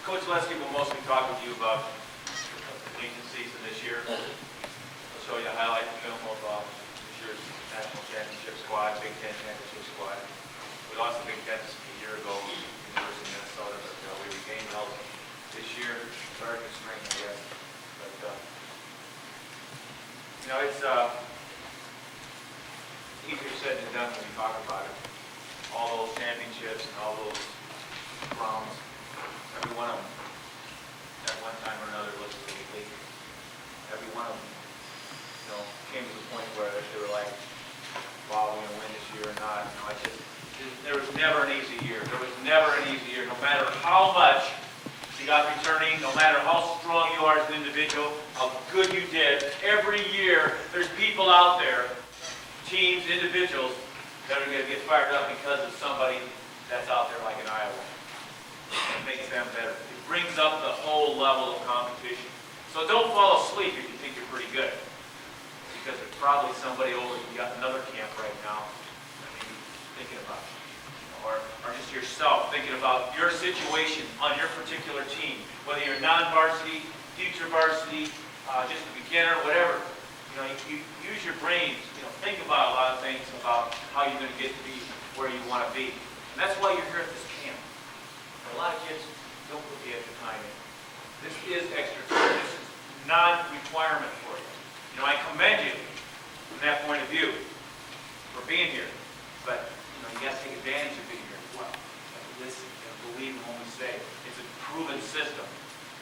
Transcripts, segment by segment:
Coach Lesky will mostly talk with you about the collegiate season this year. He'll show you a highlight film of this year's national championship squad, Big Ten championship squad. We lost the Big Ten a year ago to the University of Minnesota, but we regained health this year. Started to strength, I guess. But you know, it's easier said than done when you talk about it. All those championships and all those crowns, every one of them, at one time or another, looked really big. Every one of them, you know, came to the point where they were like, wow, we're going to win this year or not. You know, there was never an easy year. There was never an easy year, no matter how much you got returning, no matter how strong you are as an individual, how good you did. Every year, there's people out there, teams, individuals, that are going to get fired up because of somebody that's out there like in Iowa. It makes them better. It brings up the whole level of competition. So don't fall asleep if you think you're pretty good. Because there's probably somebody over you got another camp right now that may be thinking about it. Or just yourself thinking about your situation on your particular team. Whether you're non-varsity, future varsity, just a beginner, whatever. You know, you use your brains, you know, think about a lot of things about how you're going to get to be where you want to be. And that's why you're here at this camp. A lot of kids don't put the extra time in. This is extra time. This is non-requirement for you. You know, I commend you from that point of view for being here. But, you know, you got to take advantage of being here as well. Listen, you know, believe in what we say. It's a proven system.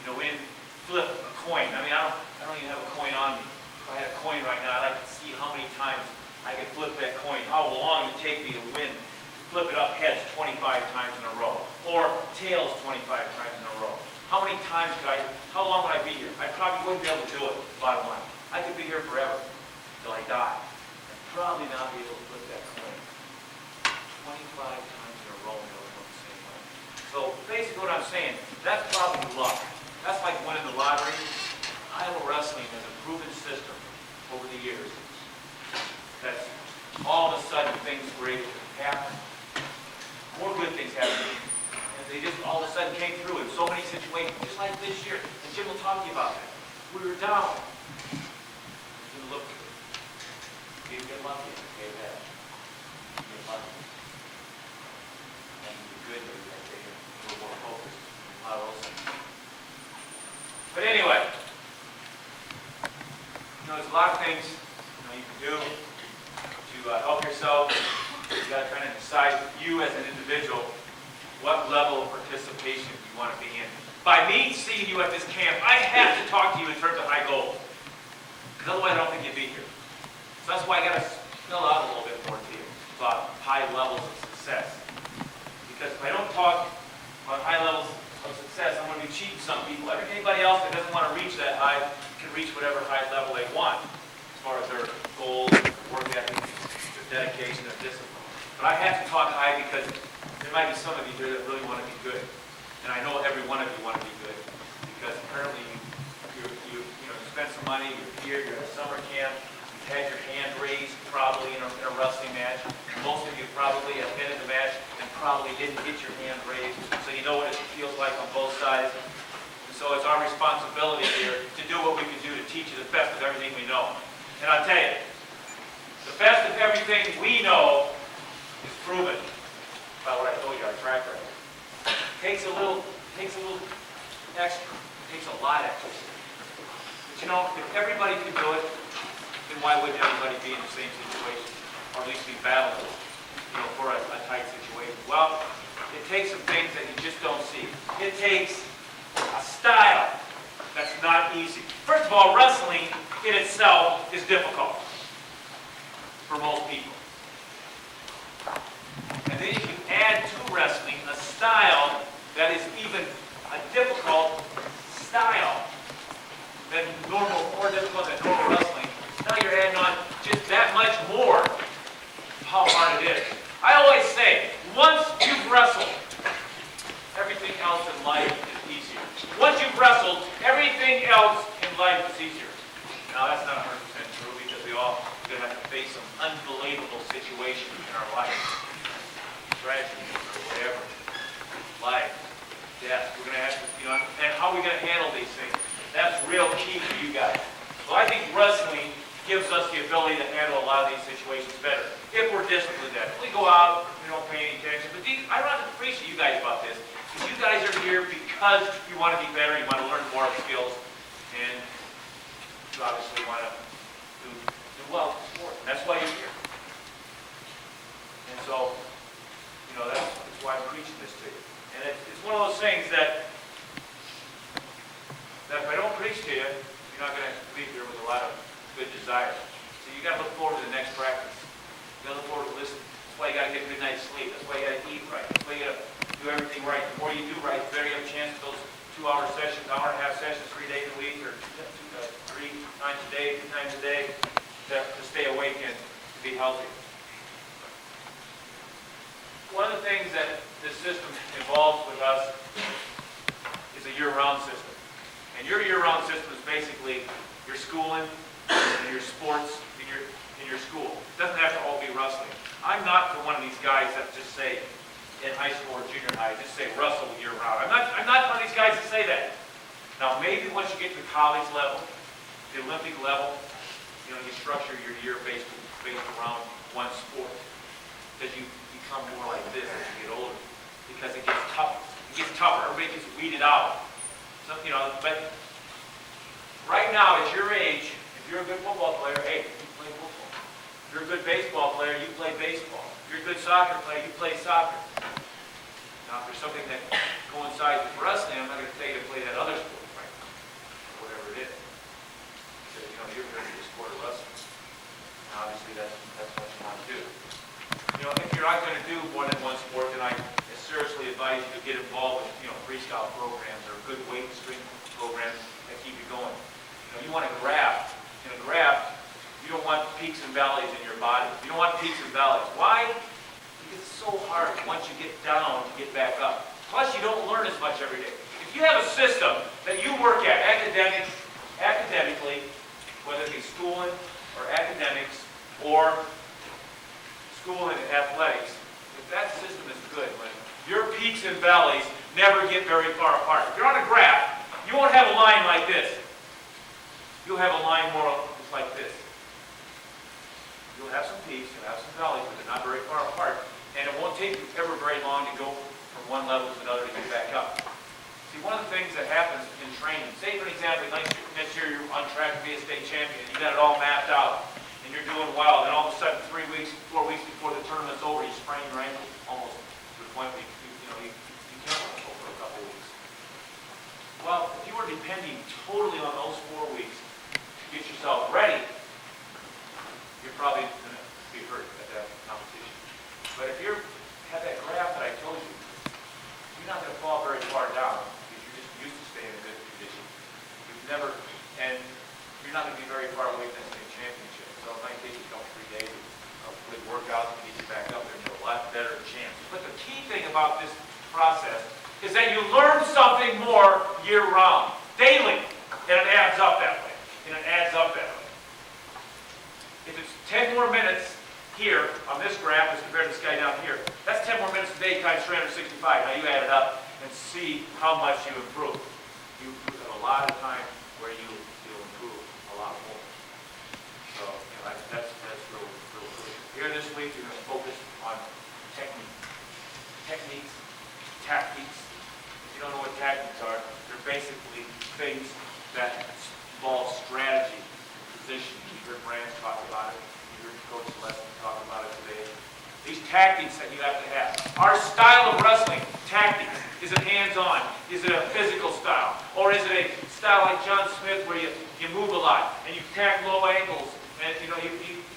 You know, we didn't flip a coin. I mean, I don't even have a coin on me. If I had a coin right now, I'd like to see how many times I could flip that coin, how long it would take me to win. Flip it up heads 25 times in a row, or tails 25 times in a row. How many times how long would I be here? I probably wouldn't be able to do it, bottom line. I could be here forever, till I die. I'd probably not be able to flip that coin 25 times in a row and it'll look the same way. So basically what I'm saying, that's probably luck. That's like winning the lottery. Iowa wrestling has a proven system over the years. That's all of a sudden things were able to happen. More good things happened. And they just all of a sudden came through in so many situations, just like this year. And Jim will talk to you about that. We were down. We didn't look good. We didn't get lucky. We get lucky. And the good news that day, we were more focused. A lot of those things. But anyway, you know, there's a lot of things you can do to help yourself. You got to kind of decide, you as an individual, what level of participation you want to be in. By me seeing you at this camp, I have to talk to you in terms of high goals. Because otherwise I don't think you'd be here. So that's why I got to spell out a little bit more to you about high levels of success. Because if I don't talk about high levels of success, I'm going to be cheating some people. Anybody else that doesn't want to reach that high can reach whatever high level they want as far as their goals, work ethic, their dedication, their discipline. But I have to talk high because there might be some of you here that really want to be good. And I know every one of you want to be good because apparently you spent some money, you're here, you're at a summer camp, you've had your hand raised probably in a wrestling match. Most of you probably have been in the match and probably didn't get your hand raised. So you know what it feels like on both sides. And so it's our responsibility here to do what we can do to teach you the best of everything we know. And I'll tell you, the best of everything we know is proven by what I told you, our track record. Takes a little extra. It takes a lot extra. But you know, if everybody could do it, then why wouldn't everybody be in the same situation? Or at least be battling, for a tight situation? Well, it takes some things that you just don't see. It takes a style that's not easy. First of all, wrestling in itself is difficult for most people. And then if you add to wrestling a style that is even a difficult style than more difficult than normal wrestling, now you're adding on just that much more how hard it is. I always say, once you've wrestled, everything else in life is easier. Once you've wrestled, everything else in life is easier. Now that's not 100% true because we all are going to have to face some unbelievable situations in our life. Tragedy or whatever. Life, death. We're going to have to, are we going to handle these things? That's real key for you guys. So I think wrestling gives us the ability to handle a lot of these situations better if we're disciplined at it. We go out, we don't pay any attention. But I don't have to preach to you guys about this. Because you guys are here because you want to be better, you want to learn more skills, and you obviously want to do well in sport. And that's why you're here. And so, that's why I'm preaching this to you. And it's one of those things that if I don't preach to you, you're not going to leave here with a lot of good desires. So you got to look forward to the next practice. You got to look forward to listening. That's why you got to get a good night's sleep. That's why you got to eat right. That's why you got to do everything right. The more you do right, the better you have a chance at those 2-hour sessions, hour-and-a-half sessions, 3 days a week, or 3 times a day, 2 times a day, to stay awake and to be healthy. One of the things that this system involves with us is a year-round system. And your year-round system is basically your schooling and your sports in your school. It doesn't have to all be wrestling. I'm not one of these guys that just say in high school or junior high, just say wrestle year-round. I'm not one of these guys that say that. Now maybe once you get to the college level, the Olympic level, you structure your year based around one sport. Because you become more like this as you get older. Because it gets tougher. It gets tougher. Everybody gets weeded out. So, but right now, at your age, if you're a good football player, hey, you play football. If you're a good baseball player, you play baseball. If you're a good soccer player, you play soccer. Now, if there's something that coincides with wrestling, I'm not going to tell you to play that other sport right now, or whatever it is. Because, you're good at the sport of wrestling. And obviously, that's what you want to do. If you're not going to do more than one sport, then I seriously advise you to get involved with, freestyle programs or good weight and strength programs that keep you going. You want to graft. In a graft, you don't want peaks and valleys in your body. You don't want peaks and valleys. Why? Because it's so hard once you get down to get back up. Plus, you don't learn as much every day. If you have a system that you work at academically, whether it be schooling or academics or school and athletics, if that system is good, when your peaks and valleys never get very far apart. If you're on a graph, you won't have a line like this. You'll have a line more just like this. You'll have some peaks, you'll have some valleys, but they're not very far apart. And it won't take you ever very long to go from one level to another to get back up. See, one of the things that happens in training, say for example, next year you're on track to be a state champion, you got it all mapped out, and you're doing well, then all of a sudden 3 weeks, 4 weeks before the tournament's over, you sprain your ankle almost to the point where you can't go for a couple of weeks. Well, if you were depending totally on those 4 weeks to get yourself ready, you're probably going to be hurt at that competition. But if you have that graph that I told you, you're not going to fall very far down because you're just used to staying in good condition. And you're not going to be very far away from the state championship. So it might take you 3 days of good workouts to get you back up there and you have a lot better chance. But the key thing about this process is that you learn something more year-round, daily, and it adds up that way. If it's 10 more minutes here on this graph as compared to this guy down here, that's 10 more minutes a day times 365. Now you add it up and see how much you improve. You have a lot of time where you'll improve a lot more. So that's real crucial. Here this week you're going to focus on techniques, tactics. If you don't know what tactics are, they're basically things that involve strategy, position. You heard Brand talk about it. You heard Coach Leslie talk about it today. These tactics that you have to have. Our style of wrestling, tactics, is it hands-on? Is it a physical style? Or is it a style like John Smith where you move a lot and you attack low angles and you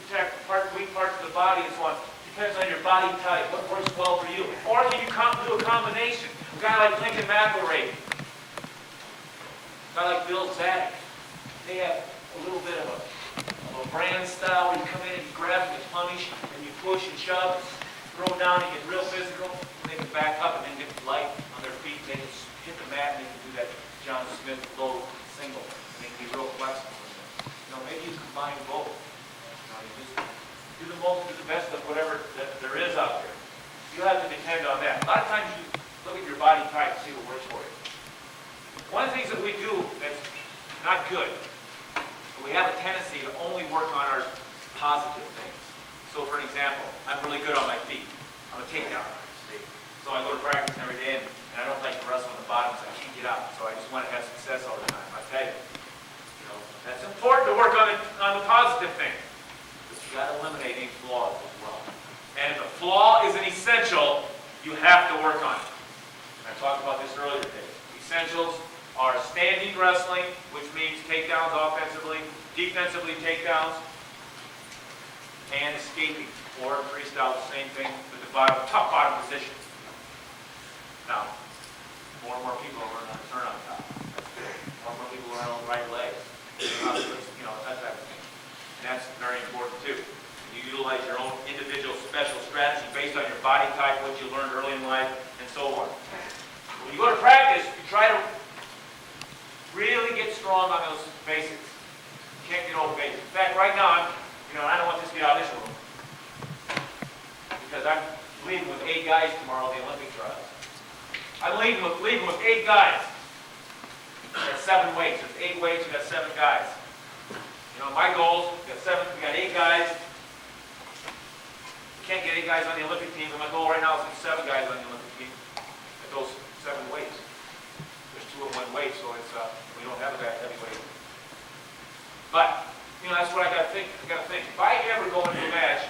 attack weak parts of the body and so on? Depends on your body type, what works well for you. Or can you do a combination? A guy like Lincoln McElray, a guy like Bill Zadek, they have a little bit of a Brand style where you come in and you grab and you punish and you push and shove, throw down and get real physical, and they can back up and then get light on their feet. They can hit the mat and they can do that John Smith low single. And they can be real flexible. Maybe you combine both. You just do the best of whatever that there is out there. You have to depend on that. A lot of times you look at your body type and see what works for you. One of the things that we do that's not good, we have a tendency to only work on our positive things. So for an example, I'm really good on my feet. I'm a takedown artist. So I go to practice every day, and I don't like to wrestle on the bottom, so I can't get up. So I just want to have success all the time. I tell you, that's important to work on the positive thing. But you got to eliminate any flaws as well. And if a flaw is an essential, you have to work on it. And I talked about this earlier today. Essentials are standing wrestling, which means takedowns offensively, defensively takedowns, and escaping. Or freestyle, the same thing with the top bottom position. Now, more and more people are learning how to turn on top. That's good. More and more people learn on the right legs. That type of thing. And that's very important too. You utilize your own individual special strategy based on your body type, what you learned early in life, and so on. When you go to practice, you try to really get strong on those basics. You can't get over basics. In fact, right now, I don't want this to get out of this room because I'm leaving with 8 guys tomorrow at the Olympic trials. I'm leaving with 8 guys. That's 7 weights. There's 8 weights. You got 7 guys. My goals. We got 8 guys. We can't get 8 guys on the Olympic team. But my goal right now is to get 7 guys on the Olympic team at those 7 weights. There's 2 of 1 weight, so it's we don't have that heavy weight. But that's what I got to think. I got to think. If I ever go into a match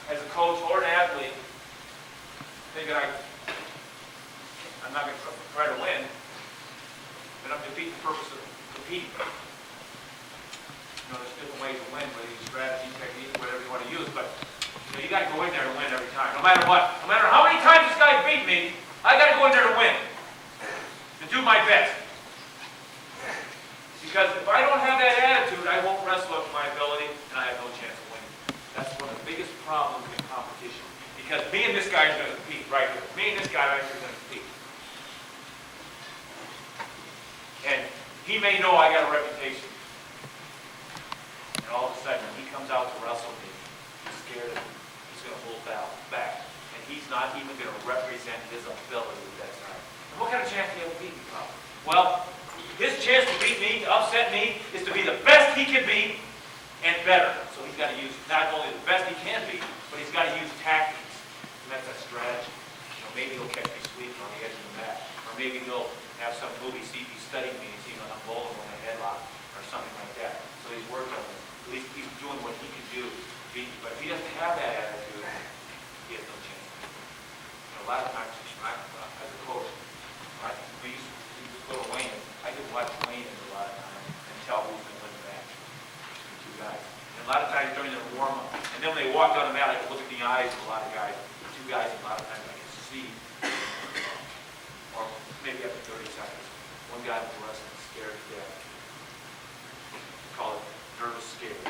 as a coach or an athlete, thinking I'm not going to try to win, then I'm defeating the purpose of competing. There's different ways to win, whether you use strategy, technique, whatever you want to use, but you got to go in there to win every time, no matter what. No matter how many times this guy beat me, I got to go in there to win, to do my best. Because if I don't have that attitude, I won't wrestle up to my ability, and I have no chance of winning. That's one of the biggest problems in competition. Because me and this guy are going to compete right here. Me and this guy right here are going to compete. And he may know I got a reputation. And all of a sudden, when he comes out to wrestle me, he's scared of me. He's going to hold back. And he's not even going to represent his ability at that time. And what kind of chance do you have to beat me, probably? Well, his chance to beat me, to upset me, is to be the best he can be and better. So he's got to use not only the best he can be, but he's got to use tactics. And that's a strategy. Maybe he'll catch me sleeping on the edge of the mat. Or maybe he'll have some movie, see if he's studying me, and see if I'm vulnerable in a headlock or something like that. So he's working on it. At least he's doing what he can do to beat me. But if he doesn't have that attitude, he has no chance. A lot of times, as a coach, we used to go to Wayne. I could watch Wayne a lot of times and tell who's going to win the match between 2 guys. And a lot of times during their warm-up, and then when they walked on the mat, I could look at the eyes of a lot of guys. 2 guys, a lot of times I could see, or maybe after 30 seconds, one guy was wrestling scared to death. We call it nervous scared.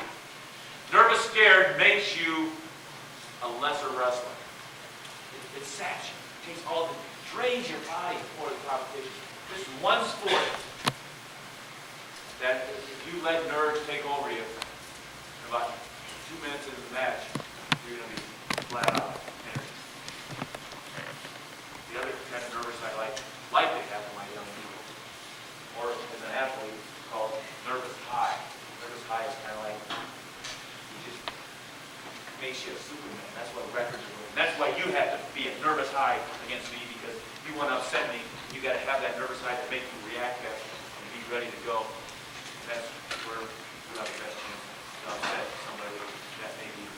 Nervous scared makes you a lesser wrestler. It saps you. It takes drains your body before the competition. This is one sport that if you let nerves take over you, in about 2 minutes into the match, you're going to be flat out. The other kind of nervous I like to have for my young people, or as an athlete, it's called nervous high. Nervous high is kind of like, it just makes you a Superman. That's what records are doing. That's why you have to be a nervous high against me, because you want to upset me. You got to have that nervous high to make you react and be ready to go. And that's where you have the best chance to upset somebody that may be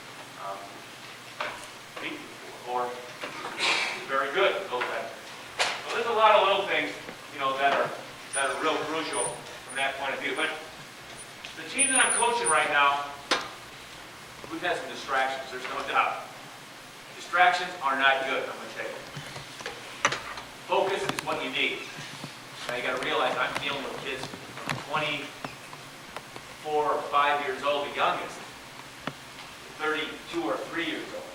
beaten or is very good at those types of things. So there's a lot of little things, that are real crucial from that point of view. But the team that I'm coaching right now, we've had some distractions. There's no doubt. Distractions are not good, I'm going to tell you. Focus is what you need. Now you got to realize I'm dealing with kids from 24 or 5 years old, the youngest, to 32 or 3 years old.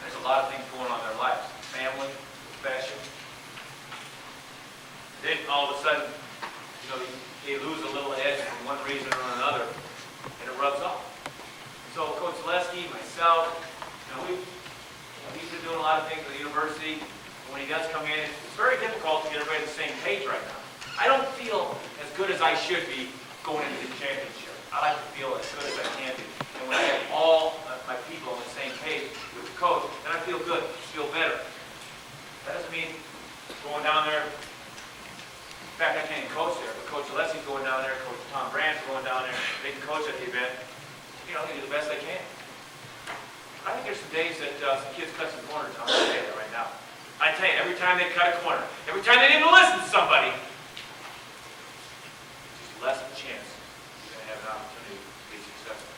There's a lot of things going on in their lives. Family, profession. Then all of a sudden, they lose a little edge for one reason or another, and it rubs off. So Coach Lesky, myself, we've been doing a lot of things at the university. When he does come in, it's very difficult to get everybody on the same page right now. I don't feel as good as I should be going into the championship. I like to feel as good as I can be. And when I have all my people on the same page with the coach, then I feel good, feel better. That doesn't mean going down there. In fact, I can't even coach there, but Coach Alessi's going down there, Coach Tom Brandt's going down there. They can coach at the event. You know, they do the best they can. I think there's some days that some kids cut some corners. I'm going to say that right now. I tell you, every time they cut a corner, every time they didn't listen to somebody, just less of a chance you're going to have an opportunity to be successful.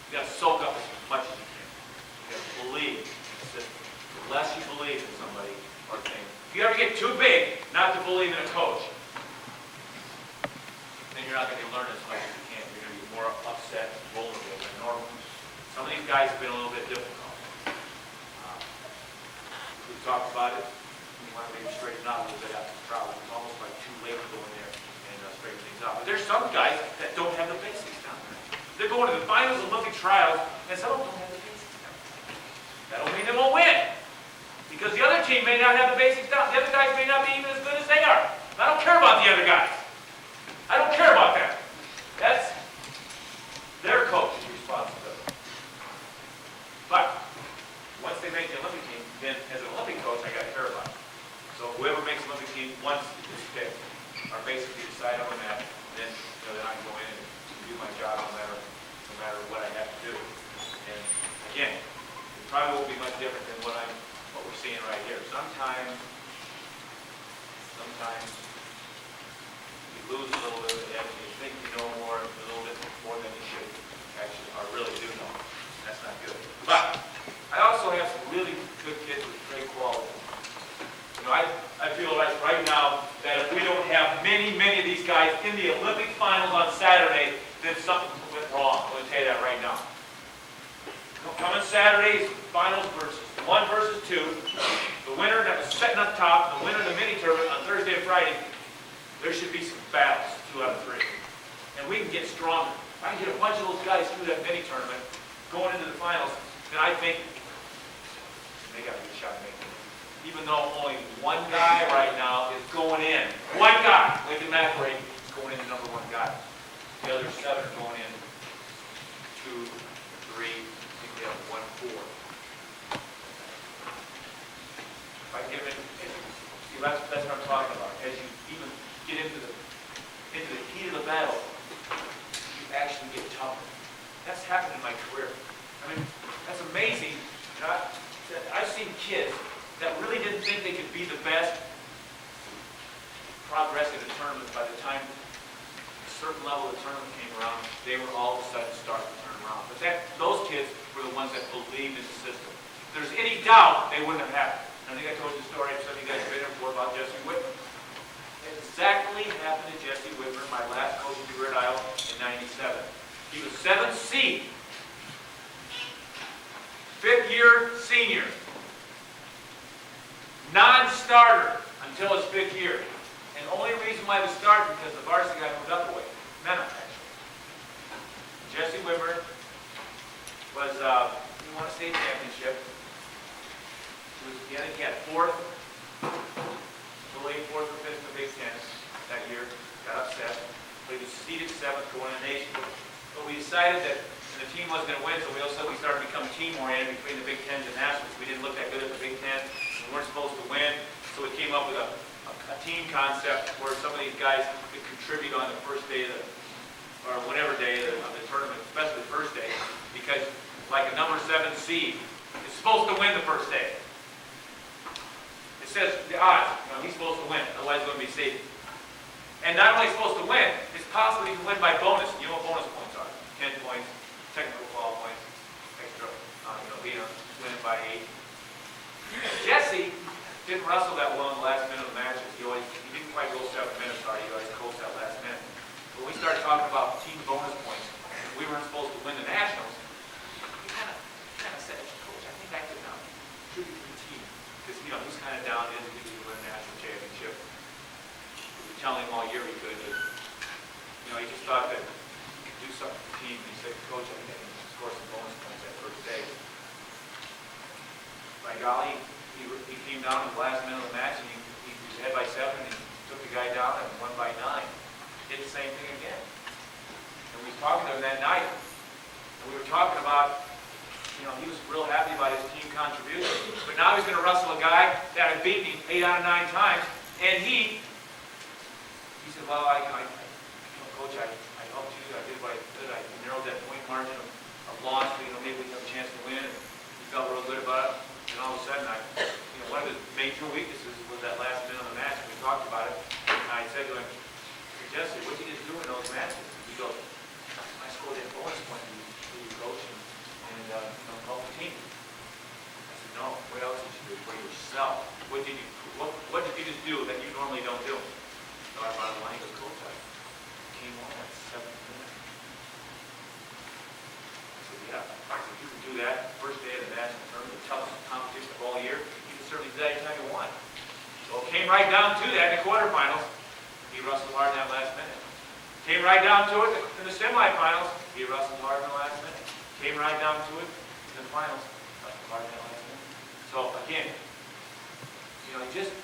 You got to soak up as much as you can. You got to believe in the system. The less you believe in somebody or thing. If you ever get too big not to believe in a coach, then you're not going to learn as much as you can. You're going to be more upset, vulnerable than normal. Some of these guys have been a little bit difficult. We've talked about it. We want to maybe straighten out a little bit after the trial. It's almost like too late to go in there and straighten things out. But there's some guys that don't have the basics down. They're going to the finals of Olympic trials, and some of them don't have the basics down. That don't mean they won't win. Because the other team may not have the basics down. The other guys may not be even as good as they are. I don't care about the other guys. I don't care about that. That's their coach's responsibility. But once they make the Olympic team, then as an Olympic coach, I got to care about it. So whoever makes the Olympic team once is picked, are basically decided on that, then then I go in and do my job no matter what I have to do. And again, it probably won't be much different than what we're seeing right here. Sometimes you lose a little bit of it, and you think you know a little bit more than you should actually, or really do know. That's not good. But I also have some really good kids with great quality. You know, I feel like right now that if we don't have many of these guys in the Olympic finals on Saturday, then something went wrong. I'm going to tell you that right now. Coming Saturday's finals versus 1 versus 2. The winner that was setting up top, the winner of the mini tournament on Thursday and Friday, there should be some battles, 2 out of 3. And we can get stronger. If I can get a bunch of those guys through that mini tournament, going into the finals, then I think they got a good shot at making it. Even though only one guy right now is going in. One guy, Lincoln McRae, is going in the number 1 guy. The other 7 are going in 2, 3, I think we have 1, 4. If I give it, see, that's what I'm talking about. As you even get into the heat of the battle, you actually get tougher. That's happened in my career. I mean, that's amazing. You know, I've seen kids that really didn't think they could be the best progress in the tournament. By the time a certain level of the tournament came around, they were all of a sudden starting to turn around. But those kids were the ones that believed in the system. If there's any doubt, they wouldn't have happened. I think I told you the story, some of you guys have been here before, about Jesse Whitmer. It exactly happened to Jesse Whitmer, my last coaching career at Iowa in '97. He was 7th seed. 5th year senior. Non-starter until his 5th year. And the only reason why he was starting because the varsity guy moved up a way. Men actually. Jesse Whitmer was, he won a state championship. He had 4th, I believe 4th or 5th in the Big Ten that year. Got upset. But he was seeded 7th going to the nation. But we decided that the team wasn't going to win, so we started to become team-oriented between the Big Tens and Nationals. We didn't look that good at the Big Ten. We weren't supposed to win, so we came up with a team concept where some of these guys could contribute on the first day or whatever day of the tournament, especially the first day, because like a number 7 seed is supposed to win the first day. It says the odds, he's supposed to win, otherwise he's going to be seeded. And not only supposed to win, it's possible he can win by bonus. You know what bonus points are? 10 points, technical foul points, extra, winning by 8. Jesse didn't wrestle that well in the last minute of the matches. He didn't quite go 7 minutes hard. He always coached that last minute. When we started talking about team bonus points, we weren't supposed to win the Nationals. He kind of said, Coach, I think I could contribute to the team. Because, he's kind of down in he could win a national championship. We were telling him all year he could. But, he just thought that he could do something for the team. And he said, Coach, I think I can score some bonus points that first day. By golly, he came down in the last minute of the match, and he was ahead by 7, and he took the guy down and won by 9. did the same thing again. And we were talking to him that night, and we were talking about, he was real happy about his team contribution. But now he's going to wrestle a guy that had beaten him 8 out of 9 times, and he said, well, Coach, I helped you. I did what I could. I narrowed that point margin of loss, but maybe we have a chance to win. And he felt real good about it. And all of a sudden, one of his major weaknesses was that last minute of the match. We talked about it, and I said to him, Jesse, what did you just do in those matches? He goes, I scored that bonus point for you, Coach, and help the team. I said, no. What else did you do for yourself? What did you just do that you normally don't do? So I brought a line. He goes, Coach, I came on at 7th minute. I said, yeah. I said, you can do that first day of the national tournament, the toughest competition of all year. You can certainly do that anytime you want. So it came right down to that in the quarterfinals. He wrestled hard in that last minute. Came right down to it in the semifinals. He wrestled hard in the last minute. Came right down to it in the finals. Wrestled hard in that last minute. So again, just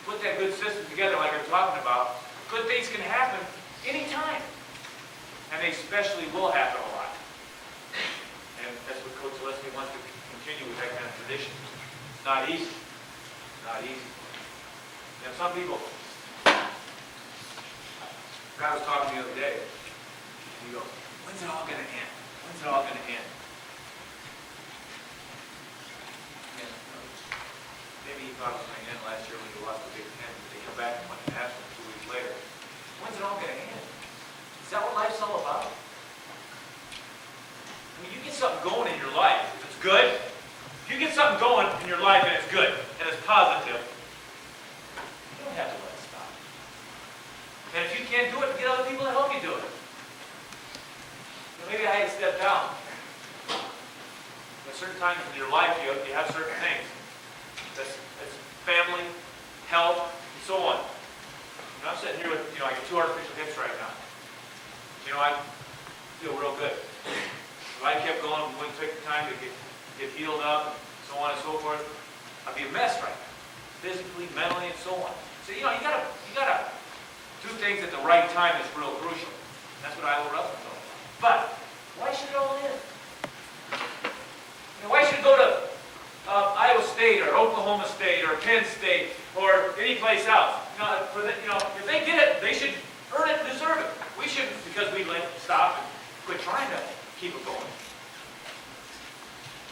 put that good system together like I'm talking about. Good things can happen anytime. And they especially will happen a lot. And that's what Coach Leslie wants to continue with, that kind of tradition. It's not easy. Not easy. Some people, a guy was talking the other day, and he goes, when's it all going to end? When's it all going to end? And, maybe he thought it was going to end last year when he lost the Big Ten. They come back and win the national 2 weeks later. When's it all going to end? Is that what life's all about? I mean, you get something going in your life, if it's good. If you get something going in your life and it's good, and it's positive, you don't have to let it stop. And if you can't do it, get other people to help you do it. Maybe I had to step down. At certain times in your life, you have certain things. That's family, health, and so on. And I'm sitting here with, I got 2 artificial hips right now. I feel real good. If I kept going and wouldn't take the time to get healed up, and so on and so forth, I'd be a mess right now. Physically, mentally, and so on. So, you gotta do things at the right time is real crucial. That's what Iowa wrestling's all about. But why should it all end? Why should it go to Iowa State or Oklahoma State or Penn State or any place else? If they get it, they should earn it and deserve it. We shouldn't, because we stop and quit trying to keep it going.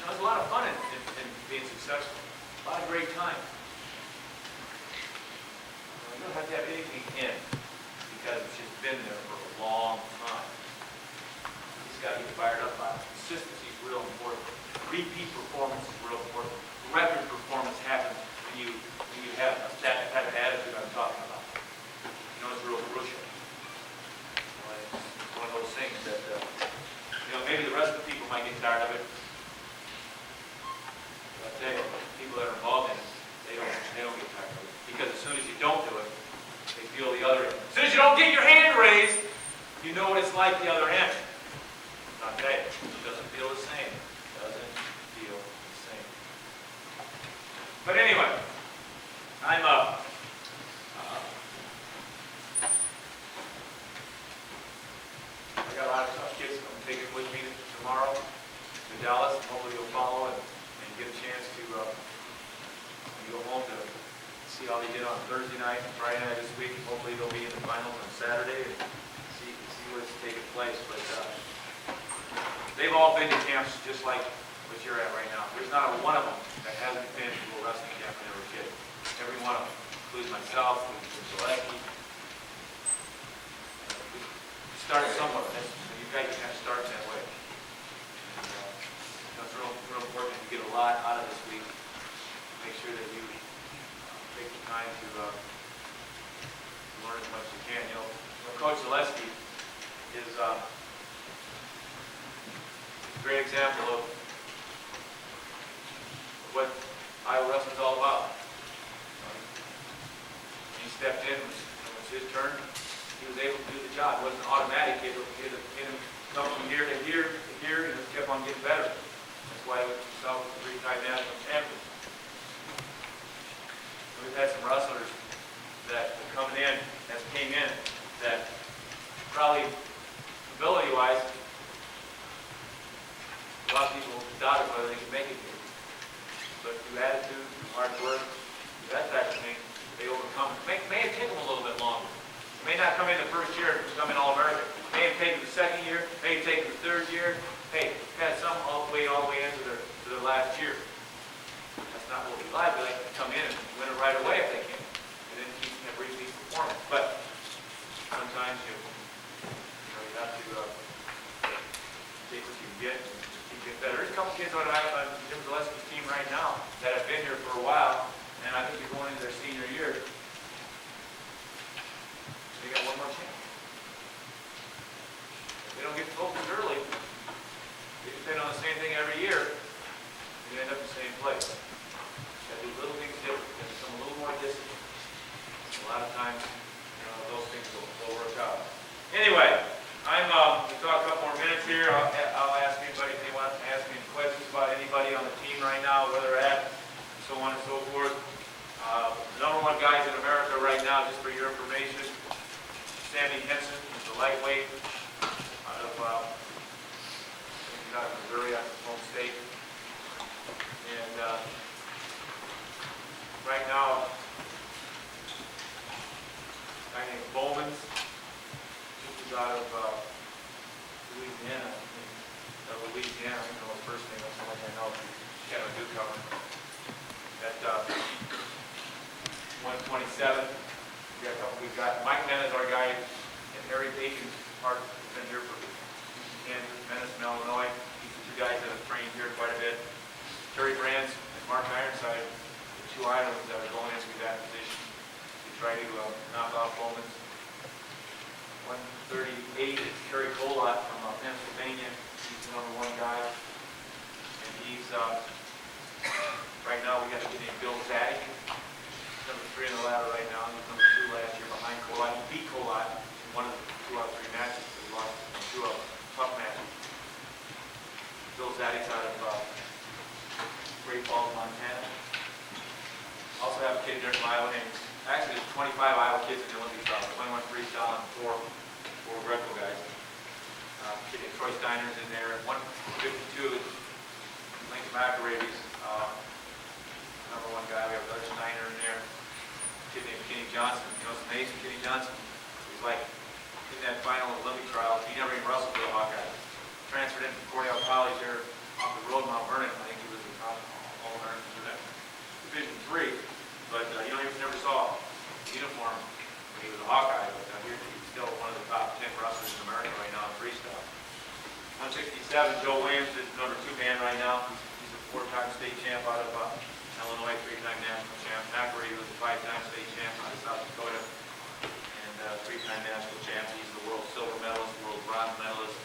There's a lot of fun in being successful. A lot of great times. You don't have to have anything in, because it's just been there for a long time. You just got to get fired up by it. Consistency is real important. Repeat performance is real important. Record performance happens when you have that type of attitude I'm talking about. It's real crucial. It's one of those things that, maybe the rest of the people might get tired of it. But I tell you, people that are involved in it, they don't get tired of it. Because as soon as you don't do it, they feel the other end. As soon as you don't get your hand raised, you know what it's like the other end. I'll tell you, it doesn't feel the same. It doesn't feel the same. But anyway, I got a lot of tough kids I'm taking with me tomorrow to Dallas. Hopefully you'll follow and get a chance to go home to see how they did on Thursday night and Friday night this week. Hopefully they'll be in the finals on Saturday and see what's taking place. But they've all been to camps just like what you're at right now. There's not one of them that hasn't been to a wrestling camp when they were a kid. Every one of them, including myself, including Zaleski. Start somewhere. You guys have to start that way. And, it's real important to get a lot out of this week. Make sure that you take the time to learn as much as you can. Coach Zaleski is a great example of what Iowa wrestling is all about. He stepped in when it was his turn. He was able to do the job. It wasn't automatic. He had to come from here to here to here, and it kept on getting better. That's why he was himself a 3-time national champion. We've had some wrestlers that came in, that year and becoming All-American. May have taken the second year, may have taken the third year. Hey, had some all the way into their last year. That's not what we like. We like to come in and win it right away if they can, and then keep repeat performance. But sometimes you have to take what you get and keep getting better. There's a couple kids on Jim Zaleski's team right now that have been here for a while, and I think they're going into their senior year. They got one more chance. If they don't get focused early, they depend on the same thing every year, you end up in the same place. You got to do little things different, you have to become a little more disciplined. A lot of times, those things will work out. Anyway, we'll talk a couple more minutes here. I'll ask anybody if they want to ask me any questions about anybody on the team right now, where they're at, and so on and so forth. The number one guys in America right now, just for your information, Sammy Henson is the lightweight out of Missouri, out of his home state. And right now, a guy named Bowman's, he's out of Louisiana. I don't know his first name, that's the only thing I know. He's kind of a newcomer. At 127, we've got Mike Menace, our guy, and Harry Bacon's part, has been here for Kansas, Menace, and Illinois. These are two guys that have trained here quite a bit. Terry Brands and Mark Ironside, the two Iowans that are going into that position to try to knock off Bowman's. 138 is Kerry Colott from Pennsylvania. He's the number one guy. And he's, right now, we got a kid named Bill Zaddy, number 3 in the ladder right now. He's number 2 last year behind Colott. He beat Colott in one of the 2 out of 3 matches. He lost 2 of tough matches. Bill Zaddy's out of Great Falls, Montana. Also have a kid there from Iowa named, actually there's 25 Iowa kids in the Olympic trial, 21 freestyle and 4 Greco guys. Kid named Troy Steiner's in there. 152 is Lincoln McElraby's number 1 guy. We have Doug Steiner in there. A kid named Kenny Johnson. It's amazing, Kenny Johnson. He's like in that final Olympic trial. He never even wrestled for the Hawkeyes. Transferred in from Cornell College here off the road in Mount Vernon. I think he was a top All-American for that Division III. But he never saw the uniform when he was a Hawkeye. But he's still one of the top 10 wrestlers in America right now in freestyle. 167, Joe Williams is number 2 man right now. He's a 4-time state champ out of Illinois, 3-time national champ. McElraby was a 5-time state champ out of South Dakota, and 3-time national champ. He's the world silver medalist, world bronze medalist.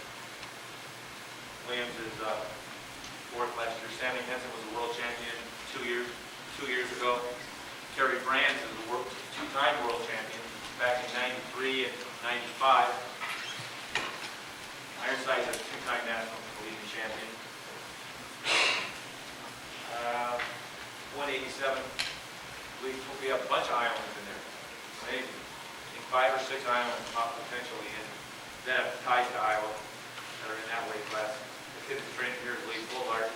Williams is 4th last year. Sammy Henson was a world champion 2 years ago. Terry Brands is a 2-time world champion back in 93 and 95. Ironside is a 2-time national collegiate champion. 187. We have a bunch of Iowans in there. Amazing. I think 5 or 6 Iowans potentially in that have ties to Iowa that are in that weight class. The kid that's training here is Lee Fullard.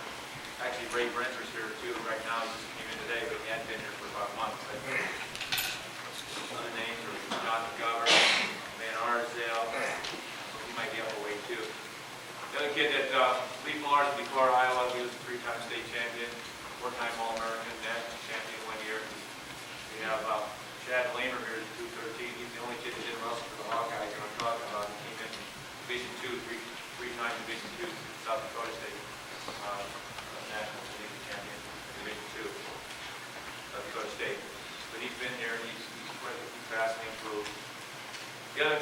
Actually, Ray Brenter's here too right now. He just came in today, but he hadn't been here for about a month. Other names are John McGovern, Van Arsdale. He might be up a weight too. The other kid that Lee Fullard is before Iowa. He was a 3-time state champion, 4-time All-American, national champion 1 year. We have Chad Lamer here at 213. He's the only kid that didn't wrestle for the Hawkeyes that I'm talking about. He came in Division II, 3-time Division II South Dakota State national collegiate champion, Division II South Dakota State. But he's been here. He's fascinating through.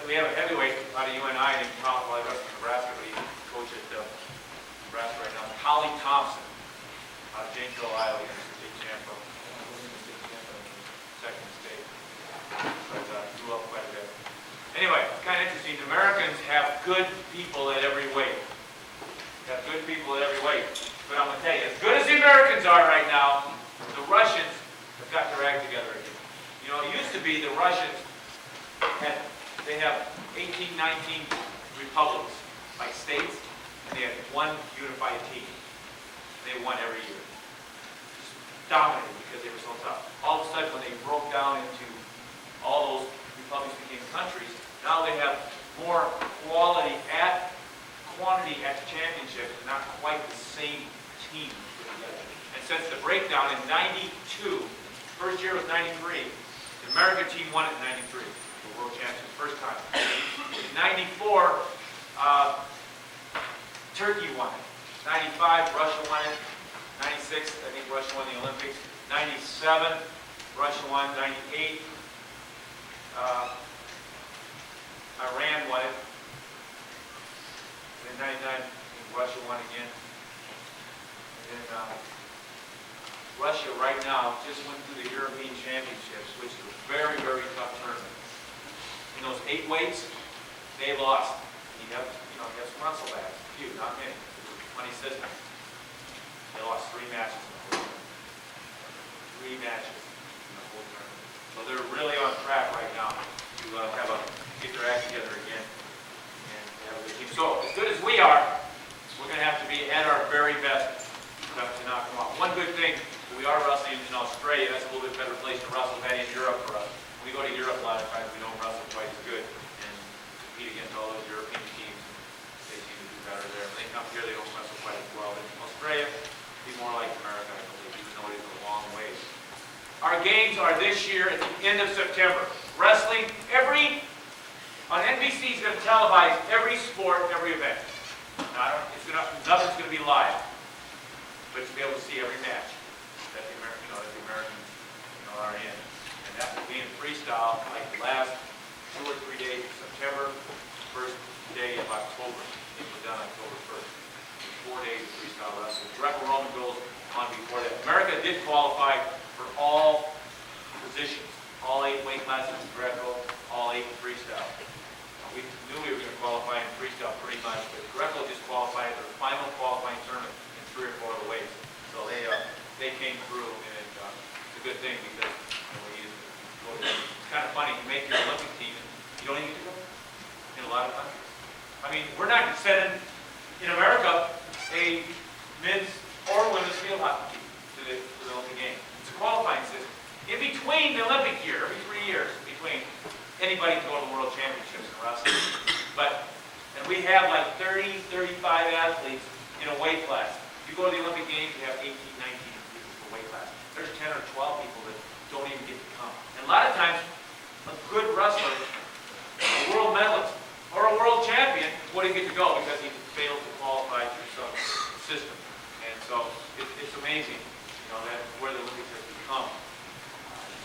We have a heavyweight out of UNI named Tom, well, he wrestles in Nebraska, but he coaches at Nebraska right now. Holly Thompson out of Janesville, Iowa. He's a state champ from second state. But grew up quite a bit. Anyway, it's kind of interesting. The Americans have good people at every weight. Have good people at every weight. But I'm going to tell you, as good as the Americans are right now, the Russians have got their act together again. It used to be the Russians they have 18, 19 republics, like states, and they had one unified team. They won every year. Just dominated because they were so tough. All of a sudden, when they broke down into all those republics became countries, now they have year was 93. The American team won it in 93. The world champions, first time. In 94, Turkey won it. 95, Russia won it. 96, I think Russia won the Olympics. 97, Russia won. 98, Iran won it. And then 99, Russia won again. And then Russia right now just went through the European Championships, which is a very, very tough tournament. In those 8 weights, they lost. You have some muscle bags. Few, not many. Funny system. They lost 3 matches in the whole tournament. 3 matches in the whole tournament. So they're really on track right now to get their act together again and have a good team. So as good as we are, we're going to have to be at our very best to knock them off. One good thing, we are wrestling in Australia. That's a little bit better place to wrestle than in Europe for us. When we go to Europe a lot of times, we don't wrestle quite as good and compete against all those European teams. They seem to do better there. When they come here, they don't wrestle quite as well. In Australia, be more like America, I believe, even though it is a long ways. Our games are this year at the end of September. Wrestling, on NBC is going to televise every sport, every event. Now, nothing's going to be live, but you'll be able to see every match that the Americans are in. And that will be in freestyle like the last 2 or 3 days of September, first day of October. It was done October 1st. 4 days of freestyle wrestling. Greco-Roman goes on before that. America did qualify for all positions, all 8 weight classes in Greco, all 8 in freestyle. We knew we were going to qualify in freestyle pretty much, but Greco just qualified at their final qualifying tournament in 3 or 4 of the weights. So they came through, and it's a good thing because it's kind of funny. You make your Olympic team, and you don't even get to go in a lot of countries. I mean, we're not sending in America a men's or women's field hockey team to the Olympic Games. It's a qualifying system. In between the Olympic year, every 3 years, between anybody can go to the World Championships in wrestling. And we have like 30, 35 athletes in a weight class. If you go to the Olympic Games, you have 18, 19 people per weight class. There's 10 or 12 people that don't even get to come. And a lot of times, a good wrestler, a world medalist, or a world champion wouldn't get to go because he failed to qualify through some system. And so it's amazing, that where the Olympics has become.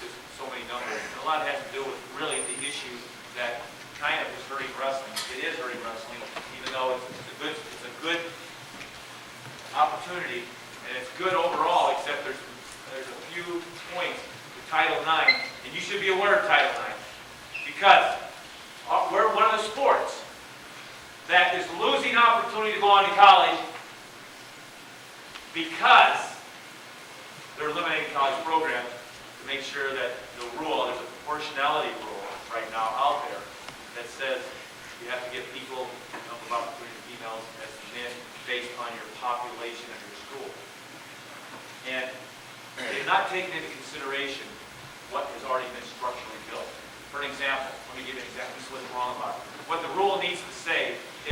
Just so many numbers. And a lot has to do with really the issue that kind of is hurting wrestling. It is hurting wrestling, even though it's a good opportunity, and it's good overall, except there's a few points to Title IX, and you should be aware of Title IX, because we're one of the sports that is losing opportunity to go on to college because they're eliminating college programs to make sure that there's a proportionality rule right now out there that says you have to give equal number of opportunity to females as men based on your population of your school. And they've not taken into consideration what has already been structurally built. For an example, let me give you an example. This is what's wrong about it. What the rule needs to say